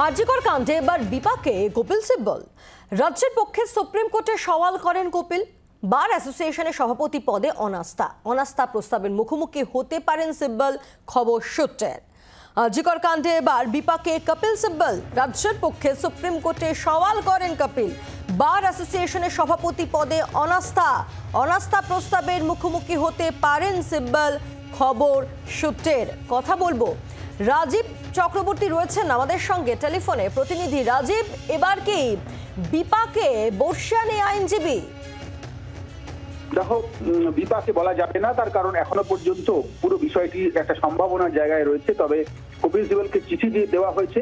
আরজিকর কাণ্ডে এবার বিপাকে কপিল সিব্বল। রাজ্যের পক্ষে সুপ্রিম কোর্টে সওয়াল করেন কপিল। বার অ্যাসোসিয়েশনের সভাপতি পদে অনাস্থা প্রস্তাবের মুখোমুখি হতে পারেন সিব্বল, খবর সূত্রের। আরজিকর কাণ্ডে এবার বিপাকে কপিল সিব্বল। রাজ্যের পক্ষে সুপ্রিম কোর্টে সওয়াল করেন কপিল। বার অ্যাসোসিয়েশনের সভাপতি পদে অনাস্থা প্রস্তাবের মুখোমুখি হতে পারেন সিব্বল, খবর সূত্রের। কথা বলবো, রাজীব চক্রবর্তী রয়েছেন আমাদের সঙ্গে টেলিফোনে। প্রতিনিধি রাজীব, এবার কি বিপাকে বর্ষিয়ানী আইনজীবী? দেখো, বিপাকে বলা যাবে না, তার কারণ এখনো পর্যন্ত পুরো বিষয়টি একটা সম্ভাবনার জায়গায় রয়েছে। তবে কপিল সিব্বলকে চিঠি দিয়ে দেওয়া হয়েছে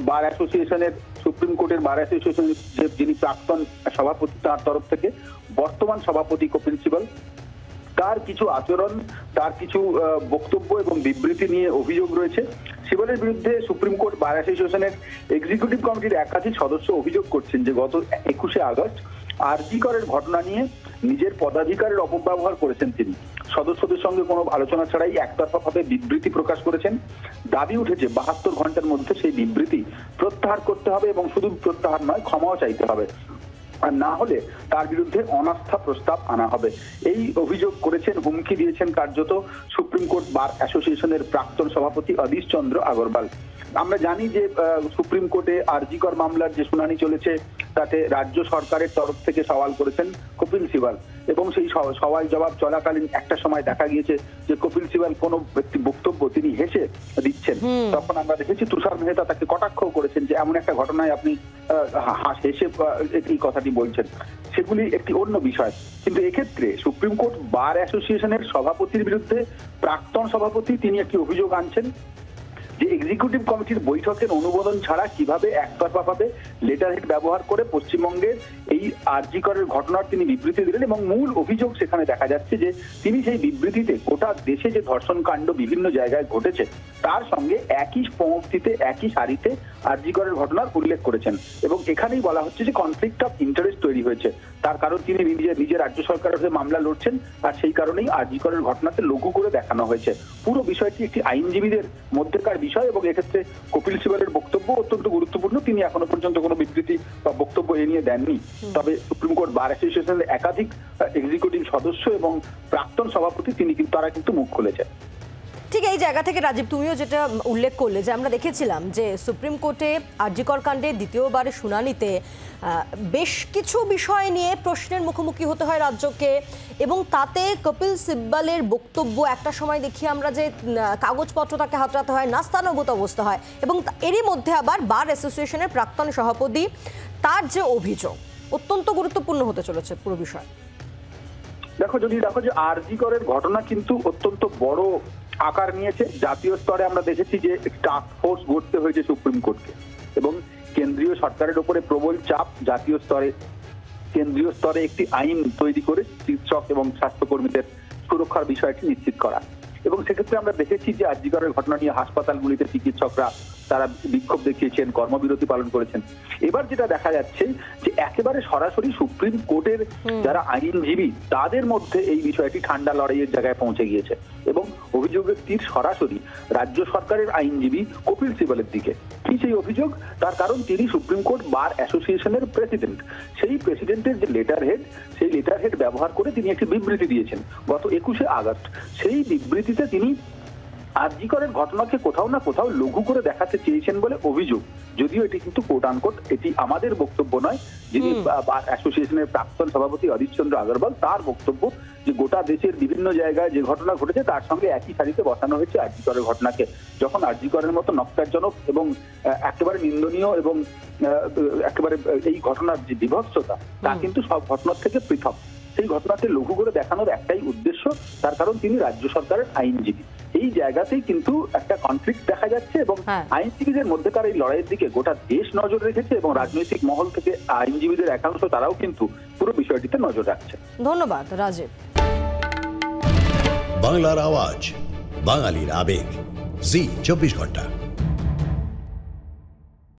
বার অ্যাসোসিয়েশনের, সুপ্রিম কোর্টের বার অ্যাসোসিয়েশনের যিনি প্রাক্তন সভাপতি, তার তরফ থেকে বর্তমান সভাপতি কপিল সিব্বল, তার কিছু আচরণ, তার কিছু বক্তব্য এবং বিবৃতি নিয়ে অভিযোগ রয়েছে। সিব্বলের বিরুদ্ধে সুপ্রিম কোর্ট বার অ্যাসোসিয়েশনের এক্সিকিউটিভ কমিটির একাধিক সদস্য অভিযোগ করছেন যে গত 21শে আগস্ট আরজিকরের ঘটনা নিয়ে নিজের পদাধিকারের অপব্যবহার করেছেন তিনি। সদস্যদের সঙ্গে কোনো আলোচনা ছাড়াই একতরফাভাবে বিবৃতি প্রকাশ করেছেন। দাবি উঠেছে 72 ঘন্টার মধ্যে সেই বিবৃতি প্রত্যাহার করতে হবে এবং শুধু প্রত্যাহার নয়, ক্ষমাও চাইতে হবে, আর না হলে তার বিরুদ্ধে অনাস্থা প্রস্তাব আনা হবে। এই অভিযোগ করেছেন, হুমকি দিয়েছেন কার্যত সুপ্রিম কোর্ট বার অ্যাসোসিয়েশনের প্রাক্তন সভাপতি অধীশ চন্দ্র আগরওয়াল। আমরা জানি যে সুপ্রিম কোর্টে আরজিকর মামলার যে শুনানি চলেছে তাতে রাজ্য সরকারের তরফ থেকে সওয়াল করেছেন কপিল সিব্বল, এবং সেই সওয়াল জবাব চলাকালীন একটা সময় দেখা গিয়েছে যে কপিল সিব্বল কোনো ব্যক্তি বক্তব্য তিনি হেসে দিচ্ছেন। তখন আমরা দেখেছি তুষার মেহতা তাকে কটাক্ষ করেছেন যে এমন একটা ঘটনায় আপনি হেসে এই কথাটি বলছেন। সেগুলি একটি অন্য বিষয়, কিন্তু এক্ষেত্রে সুপ্রিম কোর্ট বার অ্যাসোসিয়েশনের সভাপতির বিরুদ্ধে প্রাক্তন সভাপতি তিনি একটি অভিযোগ আনছেন যে এক্সিকিউটিভ কমিটির বৈঠকের অনুমোদন ছাড়া কিভাবে একতরফাভাবে লেটার হেড ব্যবহার করে পশ্চিমবঙ্গের এই আরজিকরের ঘটনার তিনি বিবৃতি দিলেন। এবং মূল অভিযোগ সেখানে দেখা যাচ্ছে যে তিনি সেই বিবৃতিতে গোটা দেশে যে ধর্ষণ কাণ্ড বিভিন্ন জায়গায় ঘটেছে তার সঙ্গে একই পঙ্ক্তিতে, একই সারিতে আরজিকরের ঘটনার উল্লেখ করেছেন। এবং এখানেই বলা হচ্ছে যে কনফ্লিক্ট অফ ইন্টারেস্ট তৈরি হয়েছে, তার কারণ তিনি নিজের রাজ্য সরকারের হয়ে মামলা লড়ছেন, আর সেই কারণেই আরজিকরের ঘটনাকে লঘু করে দেখানো হয়েছে। পুরো বিষয়টি একটি আইনজীবীদের মধ্যেকার বিষয় এবং এক্ষেত্রে কপিল সিব্বলের বক্তব্য অত্যন্ত গুরুত্বপূর্ণ। তিনি এখনো পর্যন্ত কোনো বিবৃতি বা বক্তব্য এ নিয়ে দেননি। তবে সুপ্রিম কোর্ট বার অ্যাসোসিয়েশনের একাধিক এক্সিকিউটিভ সদস্য এবং প্রাক্তন সভাপতি তারা কিন্তু মুখ খুলেছে। ঠিক এই জায়গা থেকে রাজীব, তুমিও যেটা উল্লেখ করলে যে আমরা দেখেছিলাম যে সুপ্রিম কোর্টে আরজিকর কাণ্ডে দ্বিতীয়বারের শুনানিতে বেশ কিছু বিষয় নিয়ে প্রশ্নের মুখোমুখি হতে হয় রাজ্যকে, এবং তাতে কপিল সিব্বলের বক্তব্য একটা সময় দেখি আমরা যে কাগজপত্র তাকে হাতড়াতে হয়, নাস্তানুভূত অবস্থা হয়, এবং এরই মধ্যে আবার বার অ্যাসোসিয়েশনের প্রাক্তন সভাপতি, তার যে অভিযোগ অত্যন্ত গুরুত্বপূর্ণ হতে চলেছে পুরো বিষয়। দেখো যে আরজিকরের ঘটনা কিন্তু অত্যন্ত বড় আকার নিয়েছে। জাতীয় স্তরে আমরা দেখেছি যে টাস্ক ফোর্স গড়তে হয়েছে সুপ্রিম কোর্টকে, এবং কেন্দ্রীয় সরকারের উপরে প্রবল চাপ, জাতীয় স্তরে কেন্দ্রীয় স্তরে একটি আইন তৈরি করে চিকিৎসক এবং স্বাস্থ্যকর্মীদের সুরক্ষার বিষয়টি নিশ্চিত করা। এবং সেক্ষেত্রে আমরা দেখেছি যে আরজিকরের ঘটনা নিয়ে হাসপাতালগুলিতে চিকিৎসকরা তারা বিক্ষোভ দেখিয়েছেন, কর্মবিরতি পালন করেছেন। এবার যেটা দেখা যাচ্ছে যে একেবারে সরাসরি সুপ্রিম কোর্টের যারা আইনজীবী তাদের মধ্যে এই বিষয়টি ঠান্ডা লড়াইয়ের জায়গায় পৌঁছে গিয়েছে, এবং অভিযোগের তীর সরাসরি রাজ্য সরকারের আইনজীবী কপিল সিব্বলের দিকে। কি সেই অভিযোগ? তার কারণ তিনি সুপ্রিম কোর্ট বার অ্যাসোসিয়েশনের প্রেসিডেন্ট। সেই প্রেসিডেন্টের যে লেটার হেড, সেই লেটার হেড ব্যবহার করে তিনি একটি বিবৃতি দিয়েছেন গত 21শে আগস্ট। সেই বিবৃতিতে তিনি আরজিকরের ঘটনাকে কোথাও না কোথাও লঘু করে দেখাতে চেয়েছেন বলে অভিযোগ, যদিও এটি কিন্তু কোট আনকোট, এটি আমাদের বক্তব্য নয়। যিনি অ্যাসোসিয়েশনের প্রাক্তন সভাপতি অধীশ চন্দ্র আগরওয়াল, তার বক্তব্য যে গোটা দেশের বিভিন্ন জায়গায় যে ঘটনা ঘটেছে তার সঙ্গে একই সারিতে বসানো হয়েছে আরজিকরের ঘটনাকে। যখন আরজিকরের মতো নক্কারজনক এবং একেবারে নিন্দনীয় এবং একেবারে এই ঘটনার যে বিভৎসতা তা কিন্তু সব ঘটনার থেকে পৃথক, সেই ঘটনাকে লঘু করে দেখানোর একটাই উদ্দেশ্য, তার কারণ তিনি রাজ্য সরকারের আইনজীবী। এই জায়গাতেই কিন্তু একটা কনফ্লিক্ট দেখা যাচ্ছে, এবং আইনজীবীদের মধ্যেকার এই লড়াইয়ের দিকে গোটা দেশ নজর রেখেছে, এবং রাজনৈতিক মহল থেকে আইনজীবীদের একাংশ তারাও কিন্তু পুরো বিষয়টিতে নজর রাখছে। ধন্যবাদ রাজীব। বাংলার আওয়াজ, বাঙালির আবেগ, জি 24 ঘন্টা।